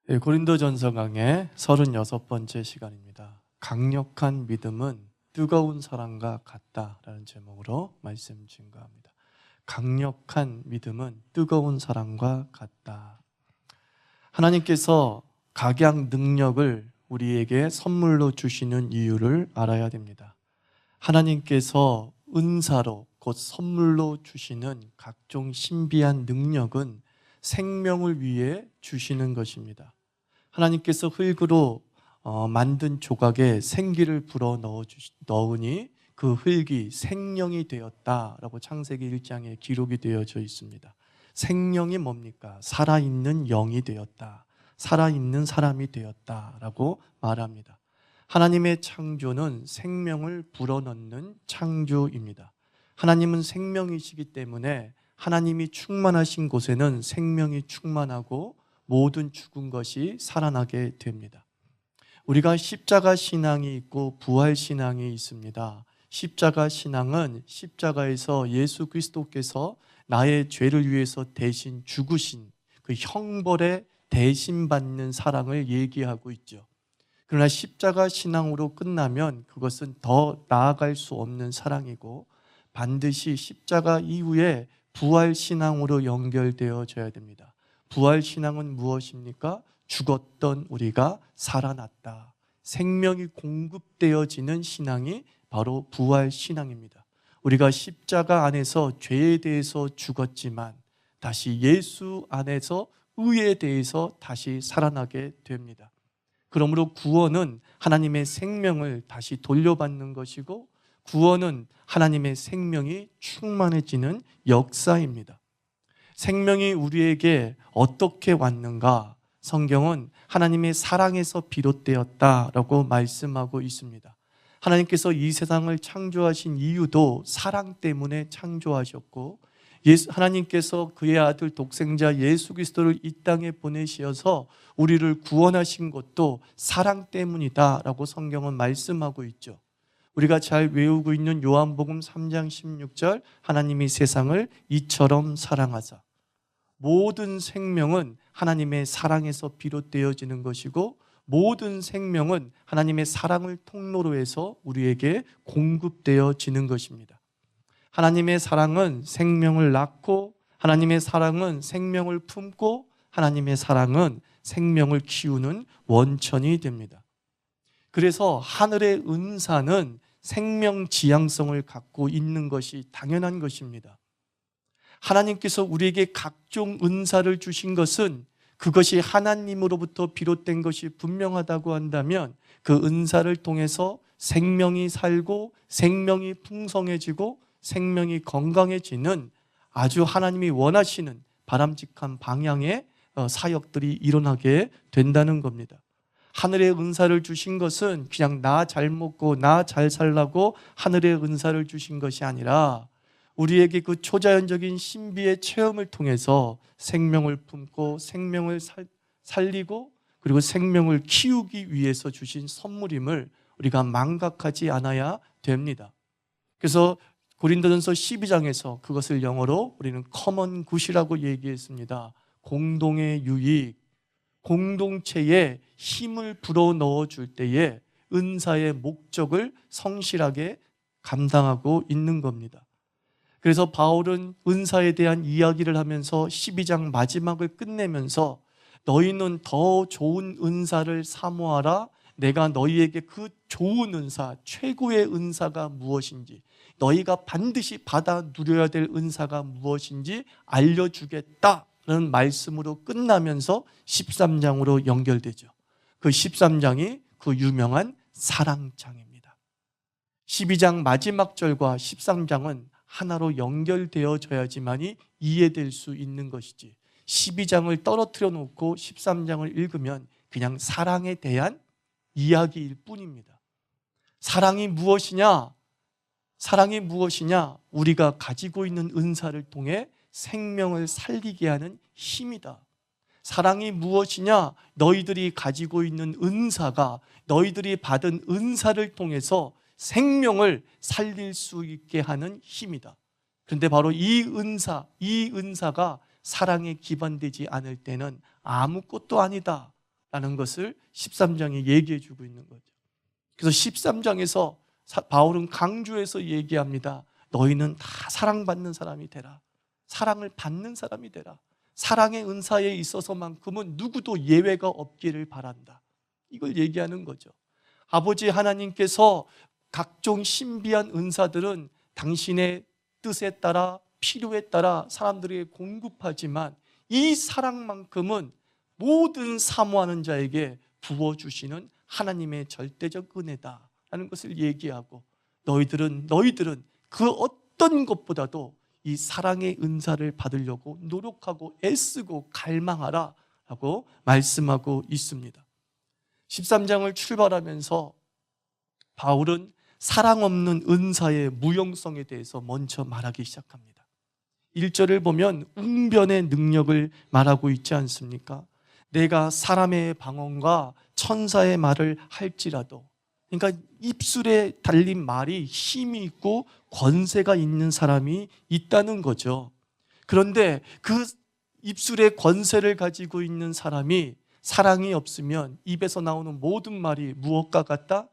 고린도전서 강의 36번째 시간입니다. 강력한 믿음은 뜨거운 사랑과 같다라는 제목으로 말씀 증거합니다. 강력한 믿음은 뜨거운 사랑과 같다. 하나님께서 각양 능력을 우리에게 선물로 주시는 이유를 알아야 됩니다. 하나님께서 은사로 곧 선물로 주시는 각종 신비한 능력은 생명을 위해 주시는 것입니다. 하나님께서 흙으로 만든 조각에 생기를 불어 넣으니 그 흙이 생명이 되었다라고 창세기 1장에 기록이 되어져 있습니다. 생명이 뭡니까? 살아있는 영이 되었다, 살아있는 사람이 되었다라고 말합니다. 하나님의 창조는 생명을 불어넣는 창조입니다. 하나님은 생명이시기 때문에 하나님이 충만하신 곳에는 생명이 충만하고 모든 죽은 것이 살아나게 됩니다. 우리가 십자가 신앙이 있고 부활 신앙이 있습니다. 십자가 신앙은 십자가에서 예수 그리스도께서 나의 죄를 위해서 대신 죽으신 그 형벌에 대신 받는 사랑을 얘기하고 있죠. 그러나 십자가 신앙으로 끝나면 그것은 더 나아갈 수 없는 사랑이고 반드시 십자가 이후에 부활 신앙으로 연결되어져야 됩니다. 부활 신앙은 무엇입니까? 죽었던 우리가 살아났다. 생명이 공급되어지는 신앙이 바로 부활 신앙입니다. 우리가 십자가 안에서 죄에 대해서 죽었지만 다시 예수 안에서 의에 대해서 다시 살아나게 됩니다. 그러므로 구원은 하나님의 생명을 다시 돌려받는 것이고 구원은 하나님의 생명이 충만해지는 역사입니다. 생명이 우리에게 어떻게 왔는가? 성경은 하나님의 사랑에서 비롯되었다라고 말씀하고 있습니다. 하나님께서 이 세상을 창조하신 이유도 사랑 때문에 창조하셨고 하나님께서 그의 아들 독생자 예수 그리스도를 이 땅에 보내셔서 우리를 구원하신 것도 사랑 때문이다라고 성경은 말씀하고 있죠. 우리가 잘 외우고 있는 요한복음 3장 16절 하나님이 세상을 이처럼 사랑하사. 모든 생명은 하나님의 사랑에서 비롯되어지는 것이고 모든 생명은 하나님의 사랑을 통로로 해서 우리에게 공급되어지는 것입니다. 하나님의 사랑은 생명을 낳고 하나님의 사랑은 생명을 품고 하나님의 사랑은 생명을 키우는 원천이 됩니다. 그래서 하늘의 은사는 생명 지향성을 갖고 있는 것이 당연한 것입니다. 하나님께서 우리에게 각종 은사를 주신 것은 그것이 하나님으로부터 비롯된 것이 분명하다고 한다면 그 은사를 통해서 생명이 살고 생명이 풍성해지고 생명이 건강해지는 아주 하나님이 원하시는 바람직한 방향의 사역들이 일어나게 된다는 겁니다. 하늘의 은사를 주신 것은 그냥 나 잘 먹고 나 잘 살라고 하늘의 은사를 주신 것이 아니라 우리에게 그 초자연적인 신비의 체험을 통해서 생명을 품고 생명을 살리고 그리고 생명을 키우기 위해서 주신 선물임을 우리가 망각하지 않아야 됩니다. 그래서 고린도전서 12장에서 그것을 영어로 우리는 커먼 굿이라고 얘기했습니다. 공동의 유익, 공동체에 힘을 불어넣어 줄 때에 은사의 목적을 성실하게 감당하고 있는 겁니다. 그래서 바울은 은사에 대한 이야기를 하면서 12장 마지막을 끝내면서 너희는 더 좋은 은사를 사모하라. 내가 너희에게 그 좋은 은사, 최고의 은사가 무엇인지, 너희가 반드시 받아 누려야 될 은사가 무엇인지 알려주겠다는 말씀으로 끝나면서 13장으로 연결되죠. 그 13장이 그 유명한 사랑장입니다. 12장 마지막 절과 13장은 하나로 연결되어져야지만이 이해될 수 있는 것이지 12장을 떨어뜨려 놓고 13장을 읽으면 그냥 사랑에 대한 이야기일 뿐입니다. 사랑이 무엇이냐? 사랑이 무엇이냐? 우리가 가지고 있는 은사를 통해 생명을 살리게 하는 힘이다. 사랑이 무엇이냐? 너희들이 가지고 있는 은사가 너희들이 받은 은사를 통해서 생명을 살릴 수 있게 하는 힘이다. 그런데 바로 이 은사가 사랑에 기반되지 않을 때는 아무것도 아니다 라는 것을 13장에 얘기해 주고 있는 거죠. 그래서 13장에서 바울은 강조해서 얘기합니다. 너희는 다 사랑받는 사람이 되라. 사랑을 받는 사람이 되라. 사랑의 은사에 있어서만큼은 누구도 예외가 없기를 바란다. 이걸 얘기하는 거죠. 아버지 하나님께서 각종 신비한 은사들은 당신의 뜻에 따라 필요에 따라 사람들에게 공급하지만 이 사랑만큼은 모든 사모하는 자에게 부어주시는 하나님의 절대적 은혜다라는 것을 얘기하고 너희들은 그 어떤 것보다도 이 사랑의 은사를 받으려고 노력하고 애쓰고 갈망하라 라고 말씀하고 있습니다. 13장을 출발하면서 바울은 사랑 없는 은사의 무용성에 대해서 먼저 말하기 시작합니다. 1절을 보면 웅변의 능력을 말하고 있지 않습니까? 내가 사람의 방언과 천사의 말을 할지라도, 그러니까 입술에 달린 말이 힘이 있고 권세가 있는 사람이 있다는 거죠. 그런데 그 입술에 권세를 가지고 있는 사람이 사랑이 없으면 입에서 나오는 모든 말이 무엇과 같다?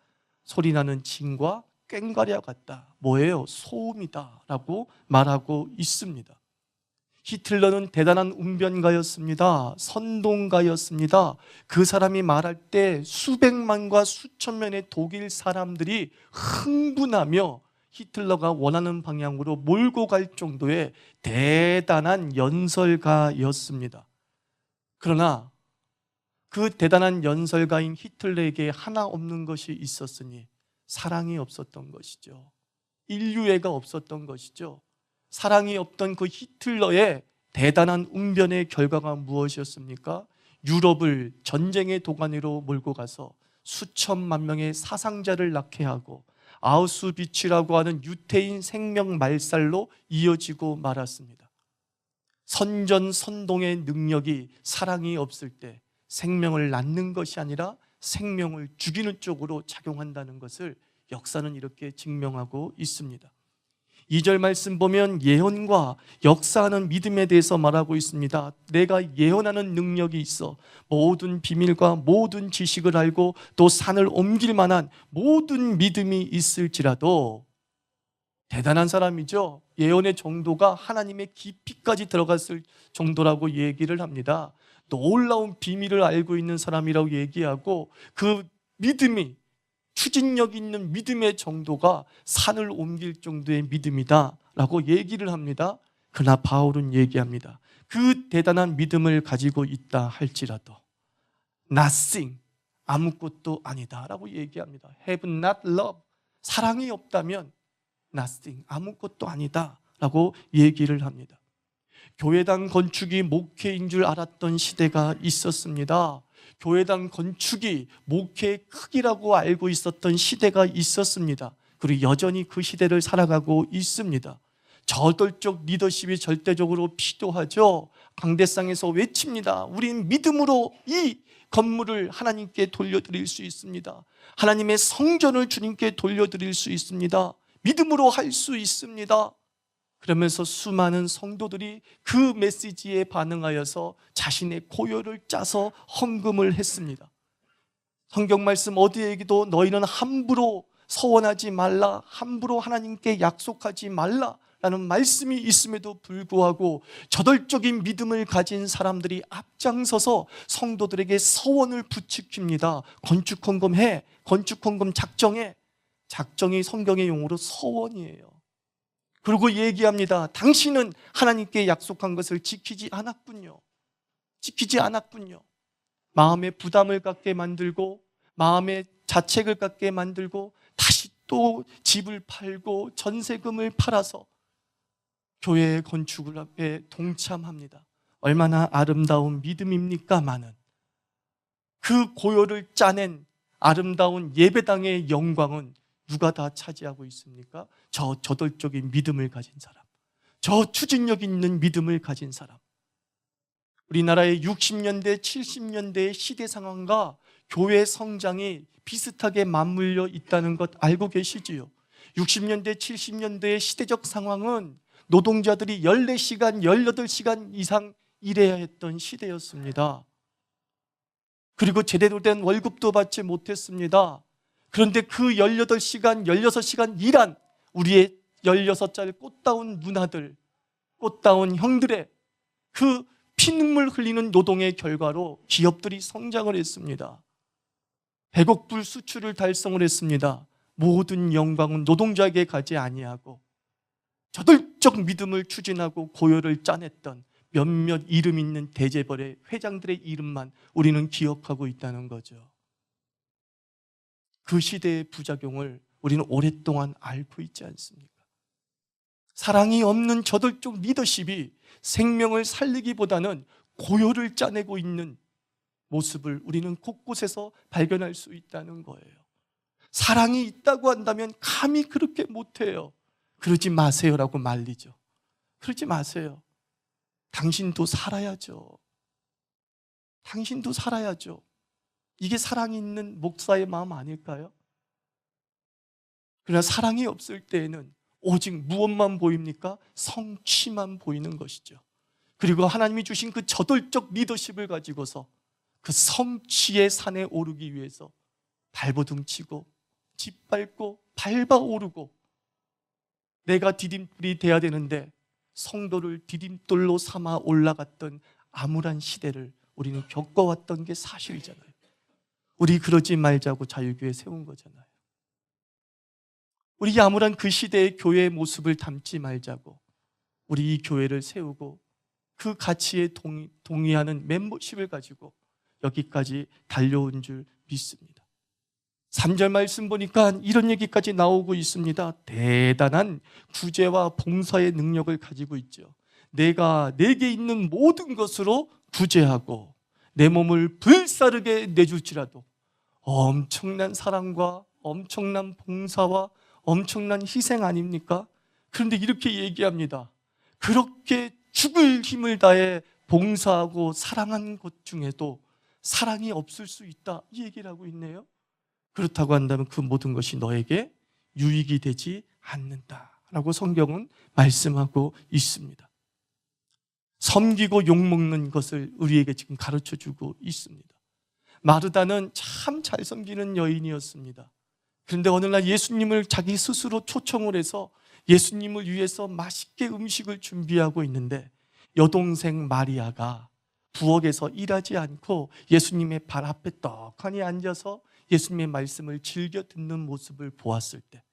소리나는 징과 꽹과리와 같다. 뭐예요? 소음이다 라고 말하고 있습니다. 히틀러는 대단한 웅변가였습니다. 선동가였습니다. 그 사람이 말할 때 수백만과 수천 명의 독일 사람들이 흥분하며 히틀러가 원하는 방향으로 몰고 갈 정도의 대단한 연설가였습니다. 그러나 그 대단한 연설가인 히틀러에게 하나 없는 것이 있었으니 사랑이 없었던 것이죠. 인류애가 없었던 것이죠. 사랑이 없던 그 히틀러의 대단한 웅변의 결과가 무엇이었습니까? 유럽을 전쟁의 도가니로 몰고 가서 수천만 명의 사상자를 낳게 하고 아우슈비츠라고 하는 유태인 생명 말살로 이어지고 말았습니다. 선전선동의 능력이 사랑이 없을 때 생명을 낳는 것이 아니라 생명을 죽이는 쪽으로 작용한다는 것을 역사는 이렇게 증명하고 있습니다. 2절 말씀 보면 예언과 역사하는 믿음에 대해서 말하고 있습니다. 내가 예언하는 능력이 있어 모든 비밀과 모든 지식을 알고 또 산을 옮길 만한 모든 믿음이 있을지라도, 대단한 사람이죠. 예언의 정도가 하나님의 깊이까지 들어갔을 정도라고 얘기를 합니다. 놀라운 비밀을 알고 있는 사람이라고 얘기하고 그 믿음이, 추진력 있는 믿음의 정도가 산을 옮길 정도의 믿음이다 라고 얘기를 합니다. 그러나 바울은 얘기합니다. 그 대단한 믿음을 가지고 있다 할지라도 nothing, 아무것도 아니다 라고 얘기합니다. have not love, 사랑이 없다면 nothing, 아무것도 아니다 라고 얘기를 합니다. 교회당 건축이 목회인 줄 알았던 시대가 있었습니다. 교회당 건축이 목회의 크기라고 알고 있었던 시대가 있었습니다. 그리고 여전히 그 시대를 살아가고 있습니다. 저돌적 리더십이 절대적으로 필요하죠. 강대상에서 외칩니다. 우린 믿음으로 이 건물을 하나님께 돌려드릴 수 있습니다. 하나님의 성전을 주님께 돌려드릴 수 있습니다. 믿음으로 할 수 있습니다. 그러면서 수많은 성도들이 그 메시지에 반응하여서 자신의 고요를 짜서 헌금을 했습니다. 성경 말씀 어디에도 너희는 함부로 서원하지 말라, 함부로 하나님께 약속하지 말라 라는 말씀이 있음에도 불구하고 저돌적인 믿음을 가진 사람들이 앞장서서 성도들에게 서원을 부추깁니다. 건축 헌금해, 건축 헌금 작정해. 작정이 성경의 용어로 서원이에요. 그리고 얘기합니다. 당신은 하나님께 약속한 것을 지키지 않았군요. 지키지 않았군요. 마음에 부담을 갖게 만들고 마음에 자책을 갖게 만들고 다시 또 집을 팔고 전세금을 팔아서 교회의 건축을 앞에 동참합니다. 얼마나 아름다운 믿음입니까마는 그 고요를 짜낸 아름다운 예배당의 영광은 누가 다 차지하고 있습니까? 저 저돌적인 믿음을 가진 사람, 저 추진력 있는 믿음을 가진 사람. 우리나라의 60년대, 70년대의 시대 상황과 교회 성장이 비슷하게 맞물려 있다는 것 알고 계시지요? 60년대, 70년대의 시대적 상황은 노동자들이 14시간, 18시간 이상 일해야 했던 시대였습니다. 그리고 제대로 된 월급도 받지 못했습니다. 그런데 그 18시간, 16시간 일한 우리의 16살 꽃다운 누나들, 꽃다운 형들의 그 피눈물 흘리는 노동의 결과로 기업들이 성장을 했습니다. 100억 불 수출을 달성을 했습니다. 모든 영광은 노동자에게 가지 아니하고 저돌적 믿음을 추진하고 고요를 짜냈던 몇몇 이름 있는 대재벌의 회장들의 이름만 우리는 기억하고 있다는 거죠. 그 시대의 부작용을 우리는 오랫동안 알고 있지 않습니까? 사랑이 없는 저돌적 리더십이 생명을 살리기보다는 고요를 짜내고 있는 모습을 우리는 곳곳에서 발견할 수 있다는 거예요. 사랑이 있다고 한다면 감히 그렇게 못해요. 그러지 마세요라고 말리죠. 그러지 마세요. 당신도 살아야죠. 당신도 살아야죠. 이게 사랑이 있는 목사의 마음 아닐까요? 그러나 사랑이 없을 때에는 오직 무엇만 보입니까? 성취만 보이는 것이죠. 그리고 하나님이 주신 그 저돌적 리더십을 가지고서 그 성취의 산에 오르기 위해서 발버둥 치고 짓밟고 밟아오르고 내가 디딤돌이 돼야 되는데 성도를 디딤돌로 삼아 올라갔던 암울한 시대를 우리는 겪어왔던 게 사실이잖아요. 우리 그러지 말자고 자유교회 세운 거잖아요. 우리 암울한 그 시대의 교회의 모습을 담지 말자고 우리 이 교회를 세우고 그 가치에 동의하는 멤버십을 가지고 여기까지 달려온 줄 믿습니다. 3절 말씀 보니까 이런 얘기까지 나오고 있습니다. 대단한 구제와 봉사의 능력을 가지고 있죠. 내가 내게 있는 모든 것으로 구제하고 내 몸을 불사르게 내줄지라도 엄청난 사랑과 엄청난 봉사와 엄청난 희생 아닙니까? 그런데 이렇게 얘기합니다. 그렇게 죽을 힘을 다해 봉사하고 사랑한 것 중에도 사랑이 없을 수 있다, 이 얘기를 하고 있네요. 그렇다고 한다면 그 모든 것이 너에게 유익이 되지 않는다라고 성경은 말씀하고 있습니다. 섬기고 욕먹는 것을 우리에게 지금 가르쳐주고 있습니다. 마르다는 참 잘 섬기는 여인이었습니다. 그런데 어느 날 예수님을 자기 스스로 초청을 해서 예수님을 위해서 맛있게 음식을 준비하고 있는데 여동생 마리아가 부엌에서 일하지 않고 예수님의 발 앞에 떡하니 앉아서 예수님의 말씀을 즐겨 듣는 모습을 보았을 때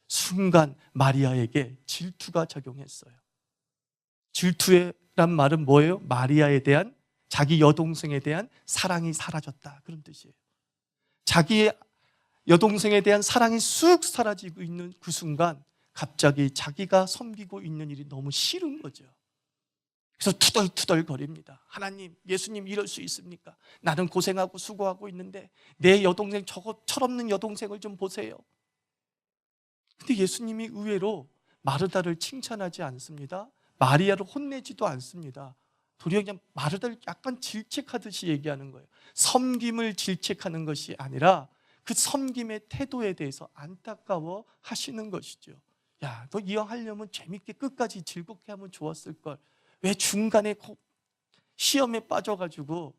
순간 마리아에게 질투가 작용했어요. 질투란 말은 뭐예요? 마리아에 대한, 자기 여동생에 대한 사랑이 사라졌다, 그런 뜻이에요. 자기의 여동생에 대한 사랑이 쑥 사라지고 있는 그 순간 갑자기 자기가 섬기고 있는 일이 너무 싫은 거죠. 그래서 투덜투덜 거립니다. 하나님, 예수님 이럴 수 있습니까? 나는 고생하고 수고하고 있는데 내 여동생, 저거 철없는 여동생을 좀 보세요. 근데 예수님이 의외로 마르다를 칭찬하지 않습니다. 마리아를 혼내지도 않습니다. 도리어 그냥 마르다를 약간 질책하듯이 얘기하는 거예요. 섬김을 질책하는 것이 아니라 그 섬김의 태도에 대해서 안타까워 하시는 것이죠. 야, 너 이왕 하려면 재밌게 끝까지 즐겁게 하면 좋았을 걸. 왜 중간에 시험에 빠져가지고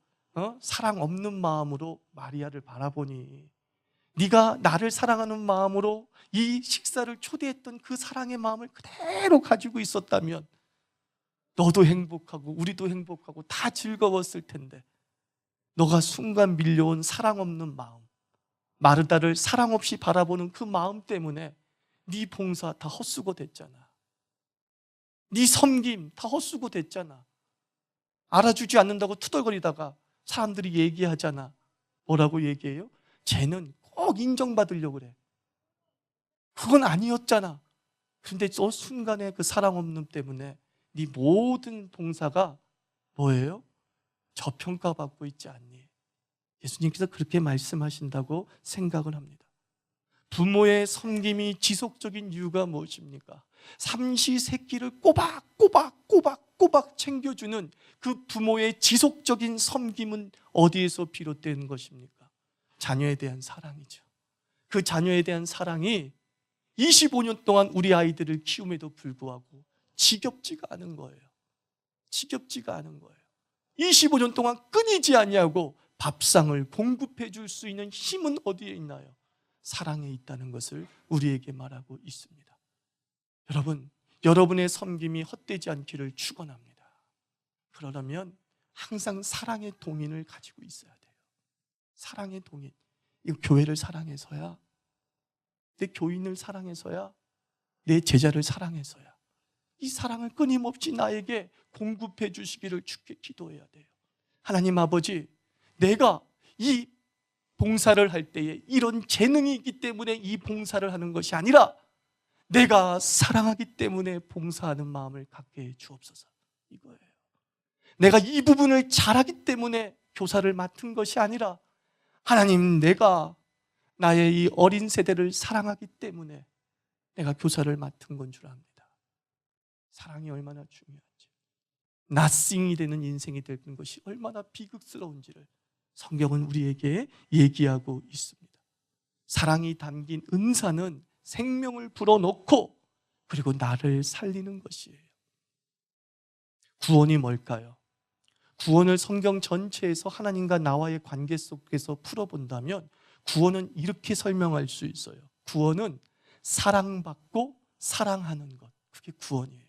사랑 없는 마음으로 마리아를 바라보니? 네가 나를 사랑하는 마음으로 이 식사를 초대했던 그 사랑의 마음을 그대로 가지고 있었다면 너도 행복하고 우리도 행복하고 다 즐거웠을 텐데, 너가 순간 밀려온 사랑 없는 마음, 마르다를 사랑 없이 바라보는 그 마음 때문에 네 봉사 다 헛수고 됐잖아. 네 섬김 다 헛수고 됐잖아. 알아주지 않는다고 투덜거리다가 사람들이 얘기하잖아. 뭐라고 얘기해요? 쟤는 꼭 인정받으려고 그래. 그건 아니었잖아. 그런데 저 순간에 그 사랑 없는 때문에 네 모든 봉사가 뭐예요? 저평가받고 있지 않니? 예수님께서 그렇게 말씀하신다고 생각을 합니다. 부모의 섬김이 지속적인 이유가 무엇입니까? 삼시세끼를 꼬박꼬박 챙겨주는 그 부모의 지속적인 섬김은 어디에서 비롯되는 것입니까? 자녀에 대한 사랑이죠. 그 자녀에 대한 사랑이 25년 동안 우리 아이들을 키움에도 불구하고 지겹지가 않은 거예요. 지겹지가 않은 거예요. 25년 동안 끊이지 아니하고 밥상을 공급해 줄 수 있는 힘은 어디에 있나요? 사랑에 있다는 것을 우리에게 말하고 있습니다. 여러분, 여러분의 섬김이 헛되지 않기를 축원합니다. 그러려면 항상 사랑의 동인을 가지고 있어야 돼요. 사랑의 동인. 이거 교회를 사랑해서야, 내 교인을 사랑해서야, 내 제자를 사랑해서야 이 사랑을 끊임없이 나에게 공급해 주시기를 주께 기도해야 돼요. 하나님 아버지, 내가 이 봉사를 할 때에 이런 재능이 있기 때문에 이 봉사를 하는 것이 아니라 내가 사랑하기 때문에 봉사하는 마음을 갖게 해 주옵소서. 이거예요. 내가 이 부분을 잘하기 때문에 교사를 맡은 것이 아니라 하나님, 내가 나의 이 어린 세대를 사랑하기 때문에 내가 교사를 맡은 건 줄 압니다. 사랑이 얼마나 중요한지, 낫싱이 되는 인생이 되는 것이 얼마나 비극스러운지를 성경은 우리에게 얘기하고 있습니다. 사랑이 담긴 은사는 생명을 불어넣고 그리고 나를 살리는 것이에요. 구원이 뭘까요? 구원을 성경 전체에서 하나님과 나와의 관계 속에서 풀어본다면 구원은 이렇게 설명할 수 있어요. 구원은 사랑받고 사랑하는 것, 그게 구원이에요.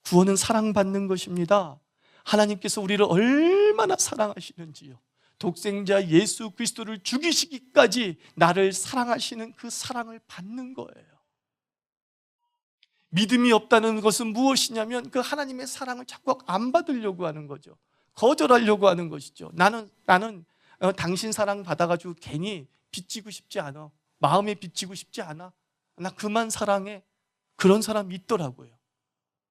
구원은 사랑받는 것입니다. 하나님께서 우리를 얼마나 사랑하시는지요. 독생자 예수 그리스도를 죽이시기까지 나를 사랑하시는 그 사랑을 받는 거예요. 믿음이 없다는 것은 무엇이냐면 그 하나님의 사랑을 자꾸 안 받으려고 하는 거죠. 거절하려고 하는 것이죠. 나는 당신 사랑 받아가지고 괜히 빚지고 싶지 않아. 마음에 빚지고 싶지 않아. 나 그만 사랑해. 그런 사람이 있더라고요.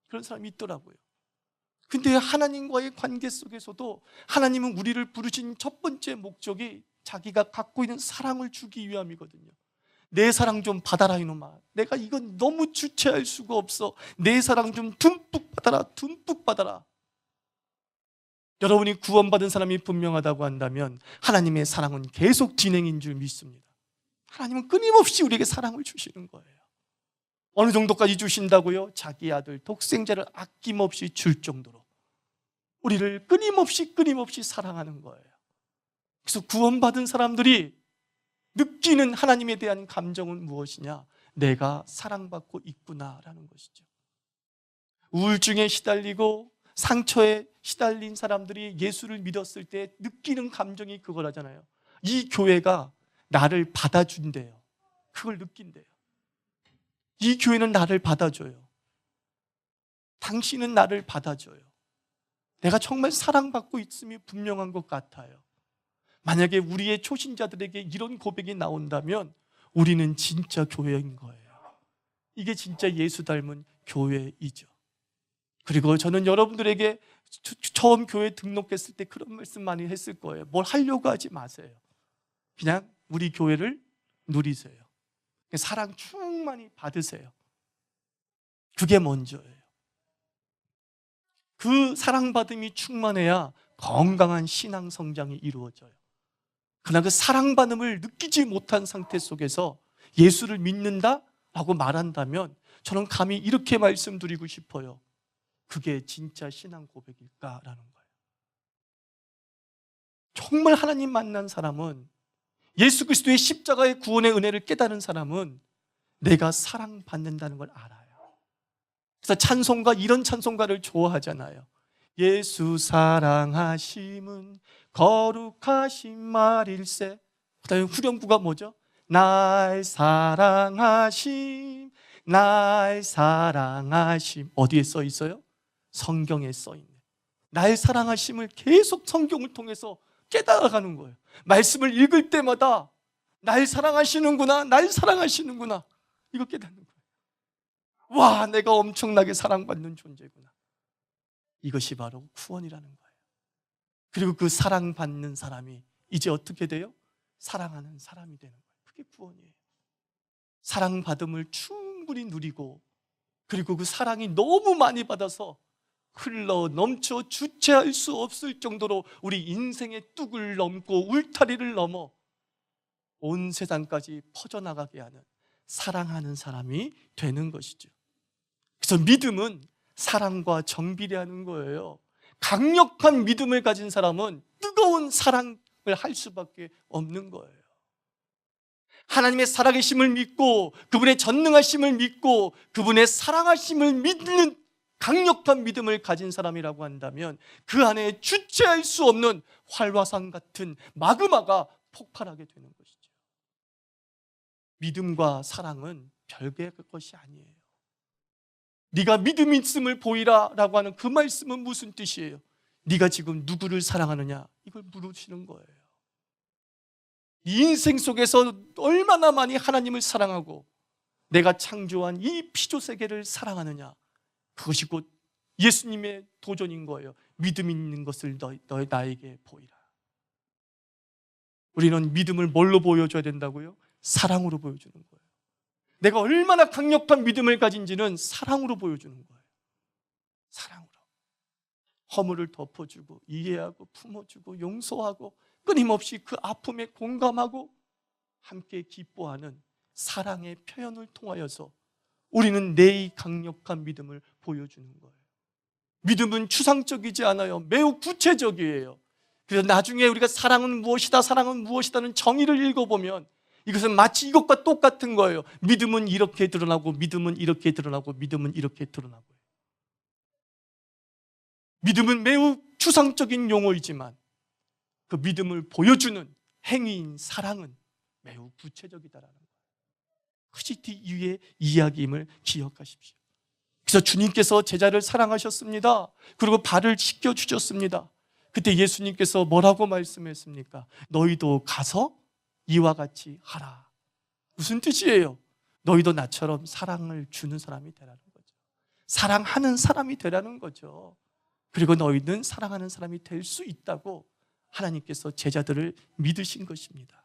그런 사람이 있더라고요. 근데 하나님과의 관계 속에서도 하나님은 우리를 부르신 첫 번째 목적이 자기가 갖고 있는 사랑을 주기 위함이거든요. 내 사랑 좀 받아라 이놈아. 내가 이건 너무 주체할 수가 없어. 내 사랑 좀 듬뿍 받아라. 듬뿍 받아라. 여러분이 구원받은 사람이 분명하다고 한다면 하나님의 사랑은 계속 진행인 줄 믿습니다. 하나님은 끊임없이 우리에게 사랑을 주시는 거예요. 어느 정도까지 주신다고요? 자기 아들 독생자를 아낌없이 줄 정도로 우리를 끊임없이 사랑하는 거예요. 그래서 구원받은 사람들이 느끼는 하나님에 대한 감정은 무엇이냐? 내가 사랑받고 있구나라는 것이죠. 우울증에 시달리고 상처에 시달린 사람들이 예수를 믿었을 때 느끼는 감정이 그거라잖아요. 이 교회가 나를 받아준대요. 그걸 느낀대요. 이 교회는 나를 받아줘요. 당신은 나를 받아줘요. 내가 정말 사랑받고 있음이 분명한 것 같아요. 만약에 우리의 초신자들에게 이런 고백이 나온다면 우리는 진짜 교회인 거예요. 이게 진짜 예수 닮은 교회이죠. 그리고 저는 여러분들에게 처음 교회 등록했을 때 그런 말씀 많이 했을 거예요. 뭘 하려고 하지 마세요. 그냥 우리 교회를 누리세요. 사랑 충만히 받으세요. 그게 먼저예요. 그 사랑받음이 충만해야 건강한 신앙 성장이 이루어져요. 그러나 그 사랑받음을 느끼지 못한 상태 속에서 예수를 믿는다라고 말한다면 저는 감히 이렇게 말씀드리고 싶어요. 그게 진짜 신앙 고백일까라는 거예요. 정말 하나님 만난 사람은, 예수 그리스도의 십자가의 구원의 은혜를 깨달은 사람은 내가 사랑받는다는 걸 알아요. 그래서 찬송가, 이런 찬송가를 좋아하잖아요. 예수 사랑하심은 거룩하신 말일세. 그 다음에 후렴구가 뭐죠? 날 사랑하심, 날 사랑하심. 어디에 써 있어요? 성경에 써 있네. 날 사랑하심을 계속 성경을 통해서 깨달아가는 거예요. 말씀을 읽을 때마다 날 사랑하시는구나, 날 사랑하시는구나, 이거 깨닫는 거예요. 와, 내가 엄청나게 사랑받는 존재구나. 이것이 바로 구원이라는 거예요. 그리고 그 사랑받는 사람이 이제 어떻게 돼요? 사랑하는 사람이 되는 거예요. 그게 구원이에요. 사랑받음을 충분히 누리고, 그리고 그 사랑이 너무 많이 받아서 흘러 넘쳐 주체할 수 없을 정도로 우리 인생의 뚝을 넘고 울타리를 넘어 온 세상까지 퍼져나가게 하는 사랑하는 사람이 되는 것이죠. 그래서 믿음은 사랑과 정비례하는 거예요. 강력한 믿음을 가진 사람은 뜨거운 사랑을 할 수밖에 없는 거예요. 하나님의 살아계심을 믿고 그분의 전능하심을 믿고 그분의 사랑하심을 믿는 강력한 믿음을 가진 사람이라고 한다면 그 안에 주체할 수 없는 활화산 같은 마그마가 폭발하게 되는 것이죠. 믿음과 사랑은 별개의 것이 아니에요. 네가 믿음 있음을 보이라 라고 하는 그 말씀은 무슨 뜻이에요? 네가 지금 누구를 사랑하느냐? 이걸 물으시는 거예요. 네 인생 속에서 얼마나 많이 하나님을 사랑하고 내가 창조한 이 피조 세계를 사랑하느냐? 그것이 곧 예수님의 도전인 거예요. 믿음 있는 것을 나에게 보이라. 우리는 믿음을 뭘로 보여줘야 된다고요? 사랑으로 보여주는 거예요. 내가 얼마나 강력한 믿음을 가진지는 사랑으로 보여주는 거예요. 사랑으로. 허물을 덮어주고 이해하고 품어주고 용서하고 끊임없이 그 아픔에 공감하고 함께 기뻐하는 사랑의 표현을 통하여서 우리는 내 강력한 믿음을 보여주는 거예요. 믿음은 추상적이지 않아요. 매우 구체적이에요. 그래서 나중에 우리가 사랑은 무엇이다, 사랑은 무엇이다는 정의를 읽어보면 이것은 마치 이것과 똑같은 거예요. 믿음은 이렇게 드러나고 믿음은 이렇게 드러나고 믿음은 이렇게 드러나고. 믿음은 매우 추상적인 용어이지만 그 믿음을 보여주는 행위인 사랑은 매우 구체적이다라는 거예요. 그것이 뒤에 이야기임을 기억하십시오. 그래서 주님께서 제자를 사랑하셨습니다. 그리고 발을 씻겨주셨습니다. 그때 예수님께서 뭐라고 말씀했습니까? 너희도 가서 이와 같이 하라. 무슨 뜻이에요? 너희도 나처럼 사랑을 주는 사람이 되라는 거죠. 사랑하는 사람이 되라는 거죠. 그리고 너희는 사랑하는 사람이 될 수 있다고 하나님께서 제자들을 믿으신 것입니다.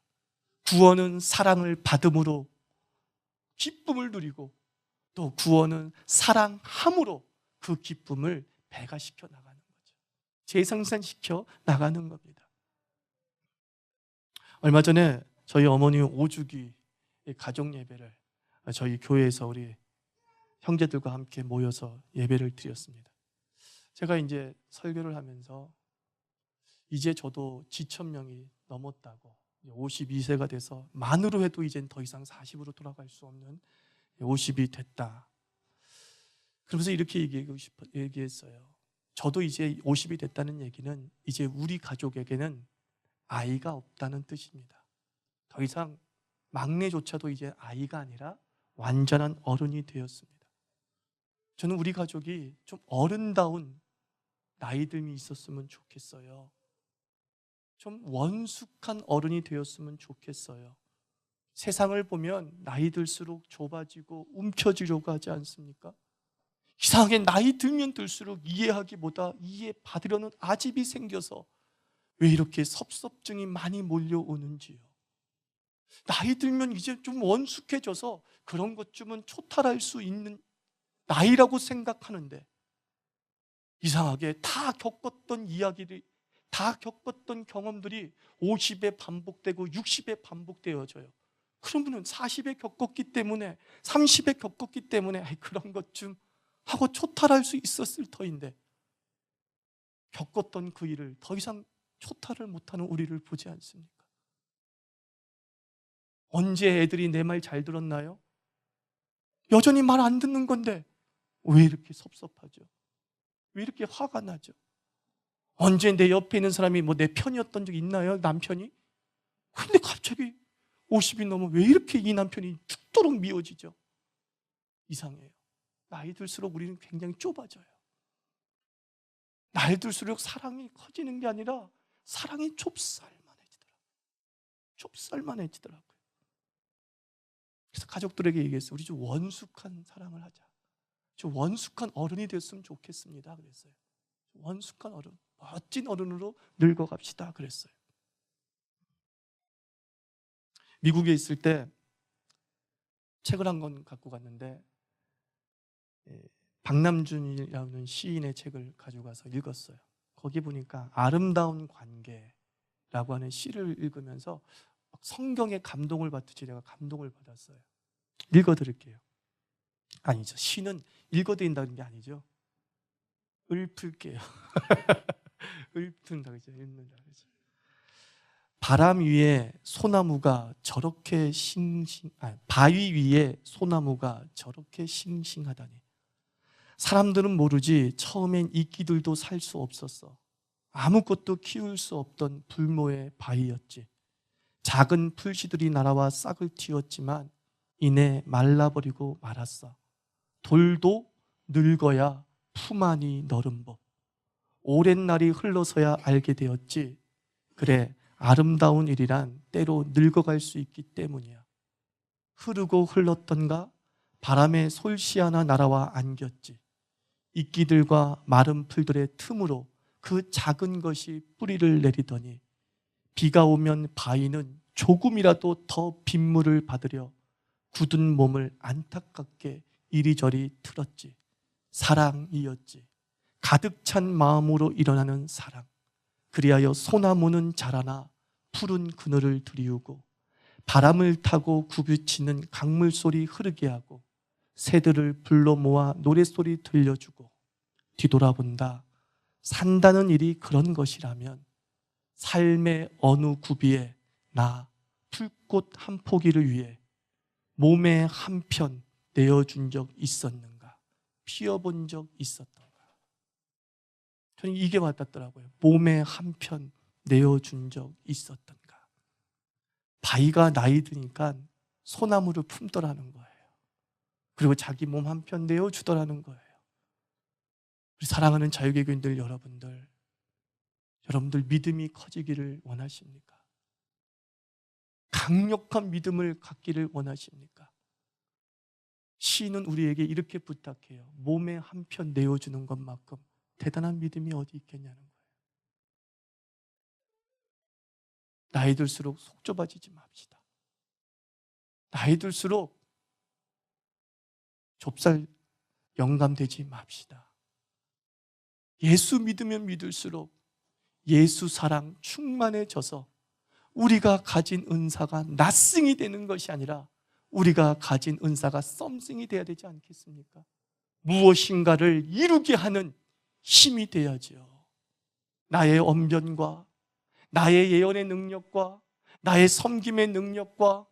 구원은 사랑을 받음으로 기쁨을 누리고 또 구원은 사랑함으로 그 기쁨을 배가시켜 나가는 거죠. 재생산시켜 나가는 겁니다. 얼마 전에 저희 어머니 5주기 가족 예배를 저희 교회에서 우리 형제들과 함께 모여서 예배를 드렸습니다. 제가 이제 설교를 하면서 이제 저도 지천명이 넘었다고 52세가 돼서 만으로 해도 이젠 더 이상 40으로 돌아갈 수 없는 50이 됐다. 그러면서 이렇게 얘기했어요. 저도 이제 50이 됐다는 얘기는 이제 우리 가족에게는 아이가 없다는 뜻입니다. 더 이상 막내조차도 이제 아이가 아니라 완전한 어른이 되었습니다. 저는 우리 가족이 좀 어른다운 나이듦이 있었으면 좋겠어요. 좀 원숙한 어른이 되었으면 좋겠어요. 세상을 보면 나이 들수록 좁아지고 움켜쥐려고 하지 않습니까? 이상하게 나이 들면 들수록 이해하기보다 이해받으려는 아집이 생겨서 왜 이렇게 섭섭증이 많이 몰려오는지요. 나이 들면 이제 좀 원숙해져서 그런 것쯤은 초탈할 수 있는 나이라고 생각하는데 이상하게 다 겪었던 이야기들이 다 겪었던 경험들이 50에 반복되고 60에 반복되어져요. 그러면 40에 겪었기 때문에 30에 겪었기 때문에 그런 것 좀 하고 초탈할 수 있었을 터인데 겪었던 그 일을 더 이상 초탈을 못하는 우리를 보지 않습니까? 언제 애들이 내 말 잘 들었나요? 여전히 말 안 듣는 건데 왜 이렇게 섭섭하죠? 왜 이렇게 화가 나죠? 언제 내 옆에 있는 사람이 내 편이었던 적 있나요? 남편이? 근데 갑자기 50이 넘으면 왜 이렇게 이 남편이 죽도록 미워지죠? 이상해요. 나이 들수록 우리는 굉장히 좁아져요. 나이 들수록 사랑이 커지는 게 아니라 사랑이 좁쌀만해지더라고요. 그래서 가족들에게 얘기했어요. 우리 좀 원숙한 사랑을 하자. 좀 원숙한 어른이 됐으면 좋겠습니다. 그랬어요. 원숙한 어른, 멋진 어른으로 늙어갑시다. 그랬어요. 미국에 있을 때 책을 한 권 갖고 갔는데 박남준이라는 시인의 책을 가져가서 읽었어요. 거기 보니까 아름다운 관계라고 하는 시를 읽으면서 성경에 감동을 받듯이 내가 감동을 받았어요. 읽어드릴게요. 아니죠. 시는 읽어드린다는 게 아니죠. 읊을게요. 읊는다 그죠? 읊는다 그죠? 바람 위에 소나무가 저렇게 바위 위에 소나무가 저렇게 싱싱하다니. 사람들은 모르지 처음엔 이끼들도 살 수 없었어. 아무것도 키울 수 없던 불모의 바위였지. 작은 풀씨들이 날아와 싹을 틔웠지만 이내 말라버리고 말았어. 돌도 늙어야 푸만이 너른 법. 오랜 날이 흘러서야 알게 되었지. 그래, 아름다운 일이란 때로 늙어갈 수 있기 때문이야. 흐르고 흘렀던가 바람에 솔씨 하나 날아와 안겼지. 이끼들과 마른 풀들의 틈으로 그 작은 것이 뿌리를 내리더니 비가 오면 바위는 조금이라도 더 빗물을 받으려 굳은 몸을 안타깝게 이리저리 틀었지. 사랑이었지. 가득 찬 마음으로 일어나는 사랑. 그리하여 소나무는 자라나 푸른 그늘을 들이우고 바람을 타고 굽이치는 강물 소리 흐르게 하고 새들을 불러 모아 노랫소리 들려주고 뒤돌아본다. 산다는 일이 그런 것이라면 삶의 어느 구비에 나 풀꽃 한 포기를 위해 몸에 한 편 내어준 적 있었는가? 피워본 적 있었던가? 저는 이게 와닿더라고요. 몸에 한 편 내어준 적 있었던가? 바위가 나이 드니까 소나무를 품더라는 거예요. 그리고 자기 몸 한 편 내어주더라는 거예요. 우리 사랑하는 자유개교인들 여러분들 믿음이 커지기를 원하십니까? 강력한 믿음을 갖기를 원하십니까? 시인은 우리에게 이렇게 부탁해요. 몸에 한 편 내어주는 것만큼 대단한 믿음이 어디 있겠냐는 거예요. 나이 들수록 속 좁아지지 맙시다. 나이 들수록 좁쌀 영감되지 맙시다. 예수 믿으면 믿을수록 예수 사랑 충만해져서 우리가 가진 은사가 낫승이 되는 것이 아니라 우리가 가진 은사가 썸씽이 돼야 되지 않겠습니까? 무엇인가를 이루게 하는 힘이 돼야죠. 나의 언변과 나의 예언의 능력과 나의 섬김의 능력과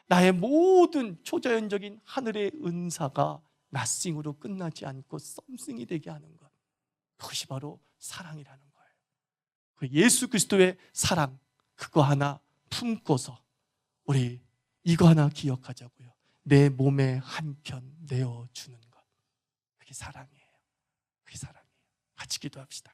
나의 모든 초자연적인 하늘의 은사가 낫싱으로 끝나지 않고 썸씽이 되게 하는 것, 그것이 바로 사랑이라는 거예요. 그 예수 그리스도의 사랑, 그거 하나 품고서 우리 이거 하나 기억하자고요. 내 몸에 한 편 내어주는 것, 그게 사랑이에요. 그게 사랑이에요. 같이 기도합시다.